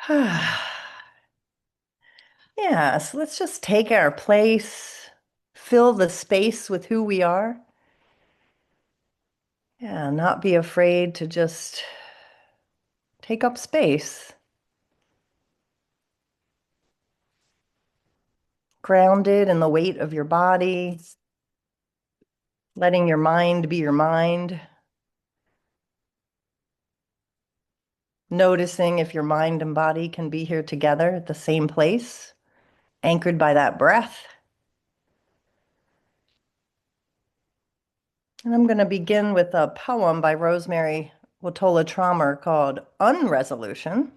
Yeah, so let's just take our place, fill the space with who we are. Yeah, not be afraid to just take up space, grounded in the weight of your body, letting your mind be your mind, noticing if your mind and body can be here together at the same place, anchored by that breath. And I'm going to begin with a poem by Rosemary Watola Traumer called Unresolution.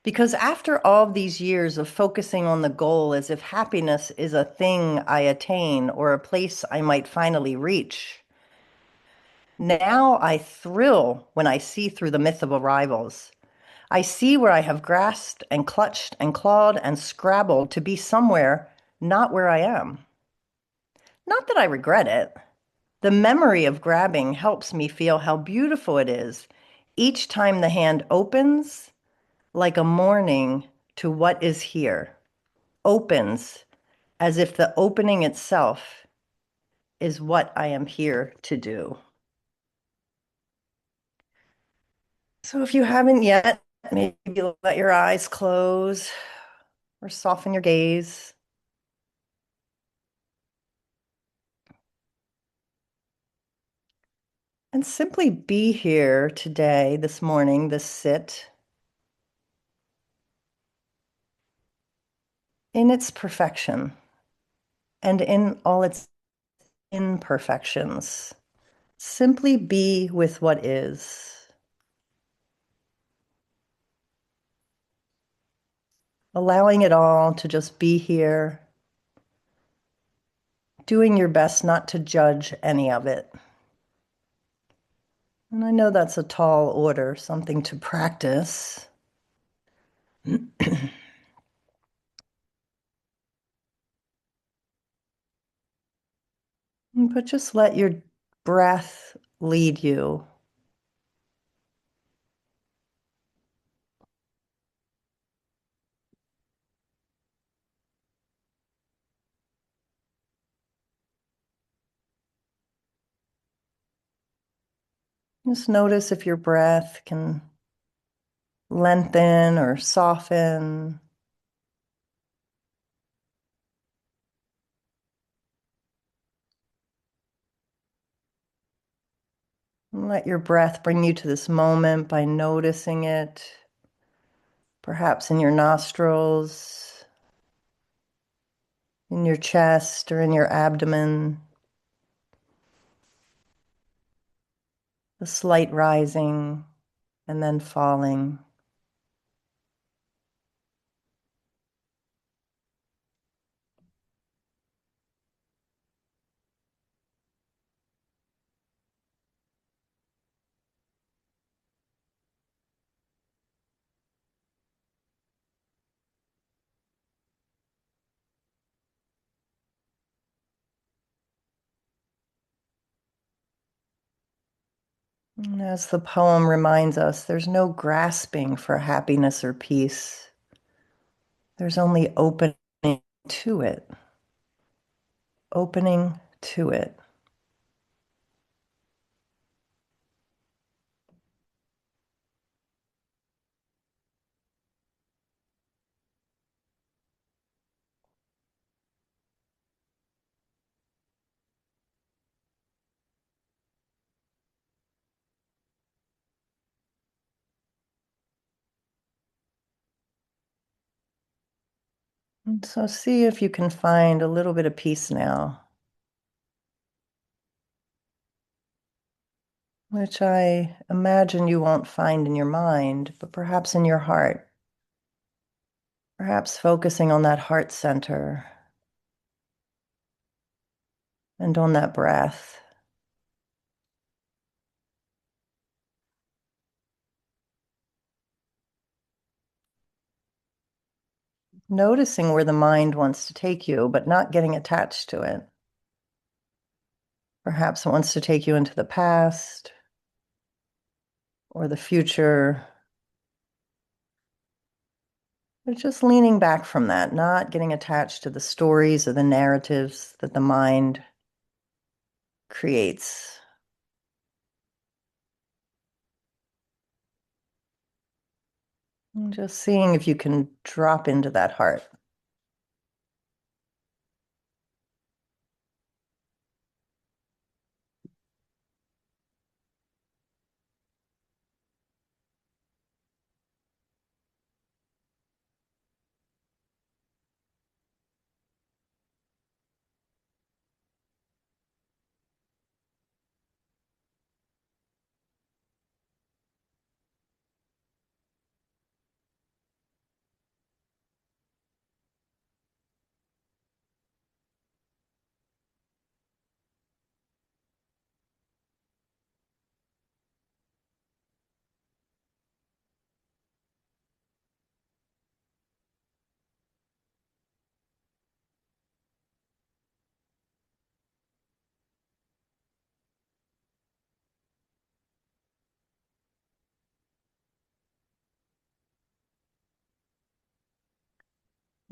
Because after all these years of focusing on the goal as if happiness is a thing I attain or a place I might finally reach, now I thrill when I see through the myth of arrivals. I see where I have grasped and clutched and clawed and scrabbled to be somewhere not where I am. Not that I regret it. The memory of grabbing helps me feel how beautiful it is each time the hand opens like a morning to what is here. Opens as if the opening itself is what I am here to do. So if you haven't yet, maybe let your eyes close or soften your gaze. And simply be here today, this morning, this sit, in its perfection and in all its imperfections. Simply be with what is, allowing it all to just be here, doing your best not to judge any of it. And I know that's a tall order, something to practice. But just let your breath lead you. Just notice if your breath can lengthen or soften. And let your breath bring you to this moment by noticing it, perhaps in your nostrils, in your chest, or in your abdomen. The slight rising and then falling. And as the poem reminds us, there's no grasping for happiness or peace. There's only opening to it, opening to it. And so see if you can find a little bit of peace now, which I imagine you won't find in your mind, but perhaps in your heart. Perhaps focusing on that heart center and on that breath. Noticing where the mind wants to take you, but not getting attached to it. Perhaps it wants to take you into the past or the future, But just leaning back from that, not getting attached to the stories or the narratives that the mind creates. And just seeing if you can drop into that heart.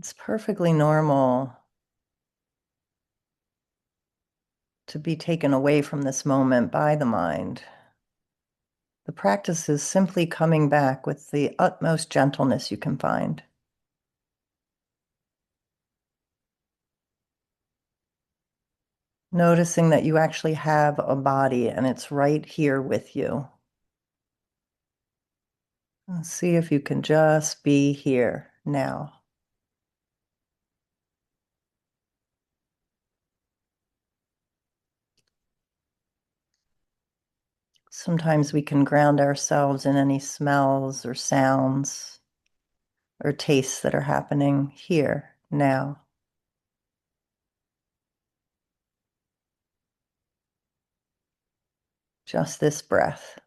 It's perfectly normal to be taken away from this moment by the mind. The practice is simply coming back with the utmost gentleness you can find. Noticing that you actually have a body and it's right here with you. And see if you can just be here now. Sometimes we can ground ourselves in any smells or sounds or tastes that are happening here now. Just this breath.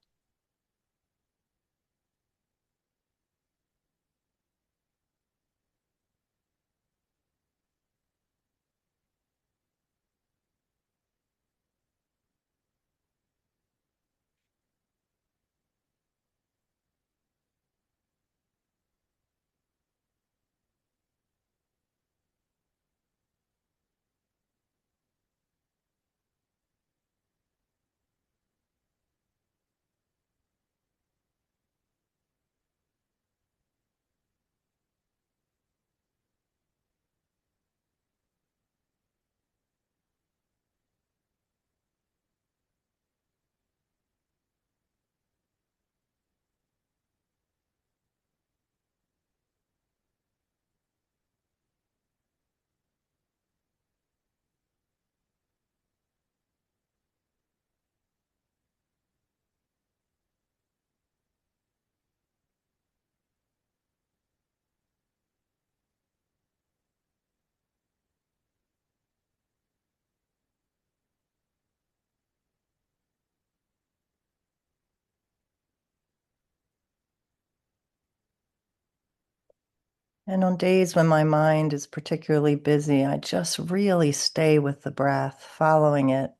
And on days when my mind is particularly busy, I just really stay with the breath, following it,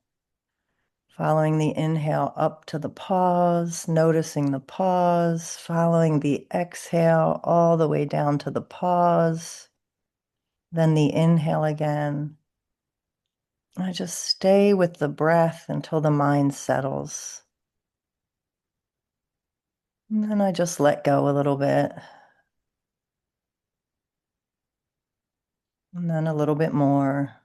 following the inhale up to the pause, noticing the pause, following the exhale all the way down to the pause, then the inhale again. I just stay with the breath until the mind settles. And then I just let go a little bit. And then a little bit more.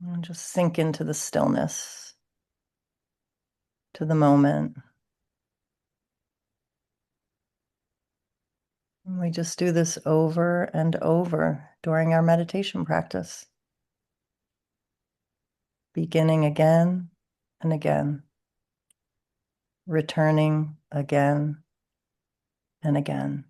And just sink into the stillness, to the moment. And we just do this over and over during our meditation practice, beginning again and again, returning again and again.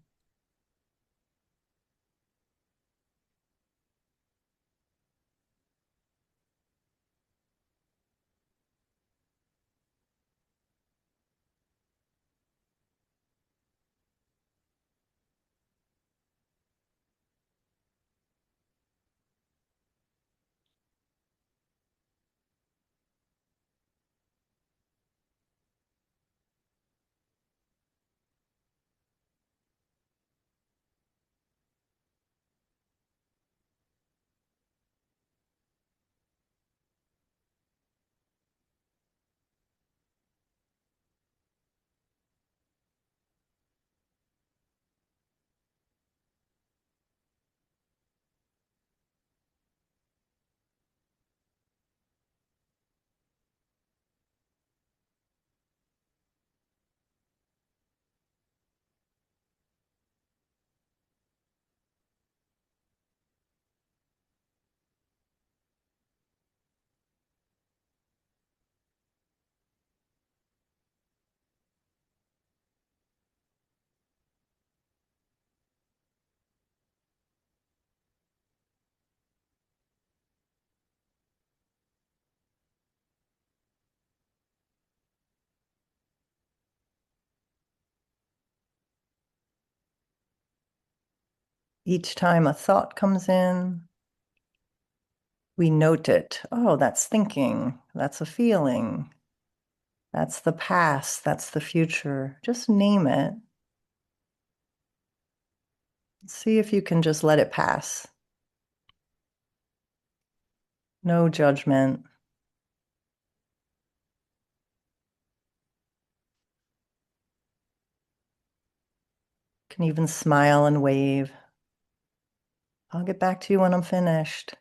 Each time a thought comes in, we note it. Oh, that's thinking. That's a feeling. That's the past. That's the future. Just name it. See if you can just let it pass. No judgment. Can even smile and wave. I'll get back to you when I'm finished.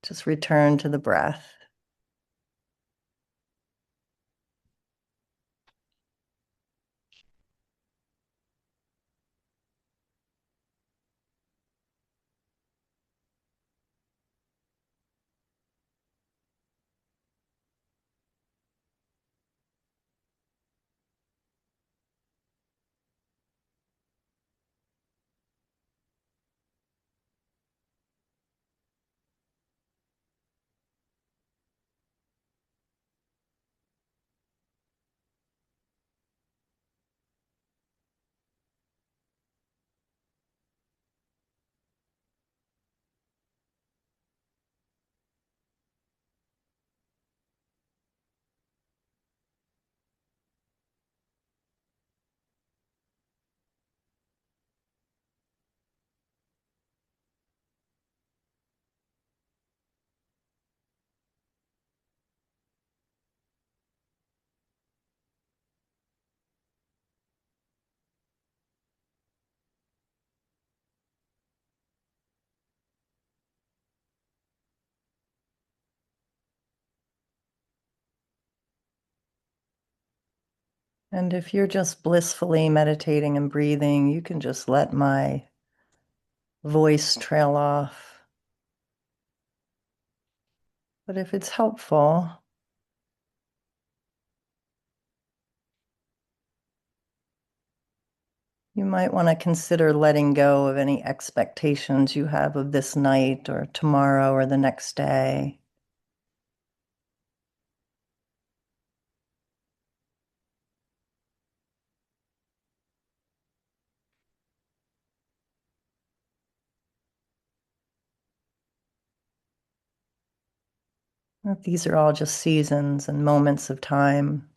Just return to the breath. And if you're just blissfully meditating and breathing, you can just let my voice trail off. But if it's helpful, you might want to consider letting go of any expectations you have of this night or tomorrow or the next day. That these are all just seasons and moments of time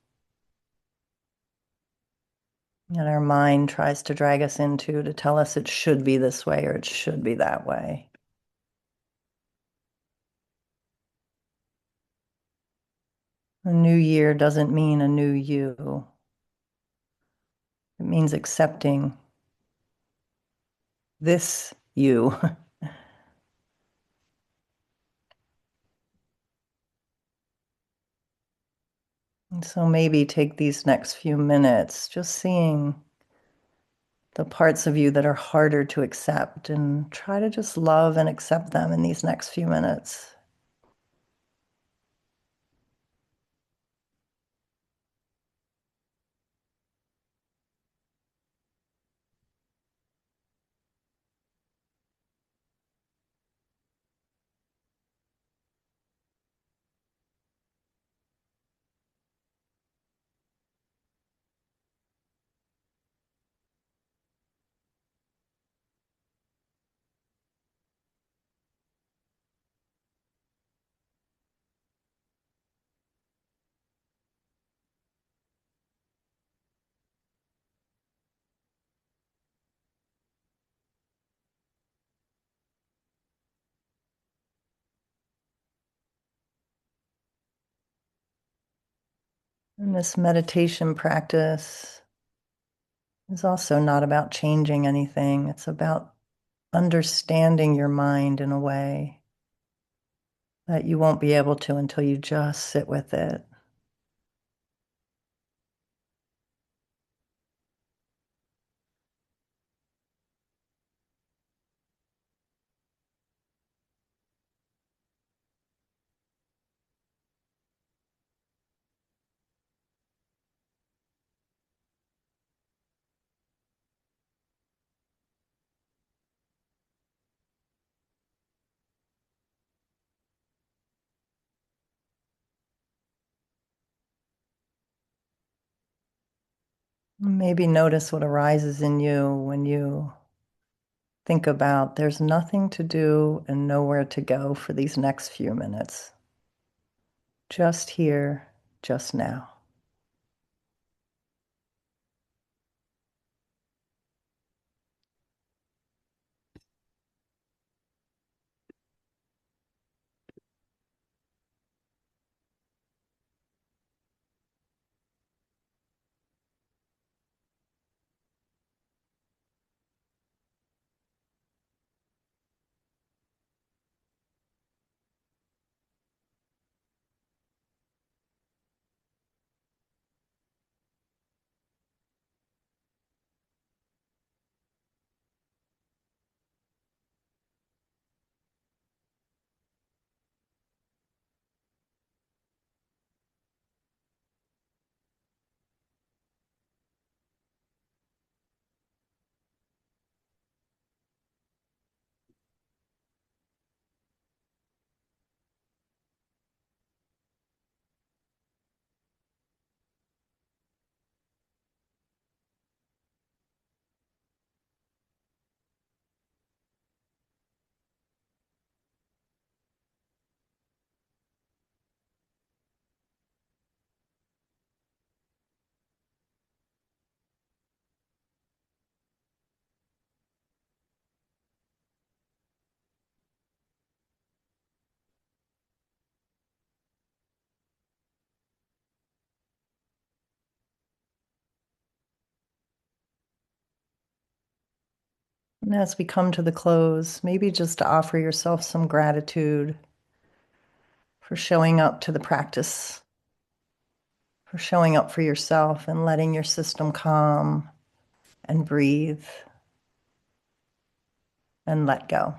that our mind tries to drag us into to tell us it should be this way or it should be that way. A new year doesn't mean a new you. It means accepting this you. And so maybe take these next few minutes just seeing the parts of you that are harder to accept and try to just love and accept them in these next few minutes. And this meditation practice is also not about changing anything. It's about understanding your mind in a way that you won't be able to until you just sit with it. Maybe notice what arises in you when you Think about there's nothing to do and nowhere to go for these next few minutes. Just here, just now. And as we come to the close, maybe just to offer yourself some gratitude for showing up to the practice, for showing up for yourself and letting your system calm and breathe and let go.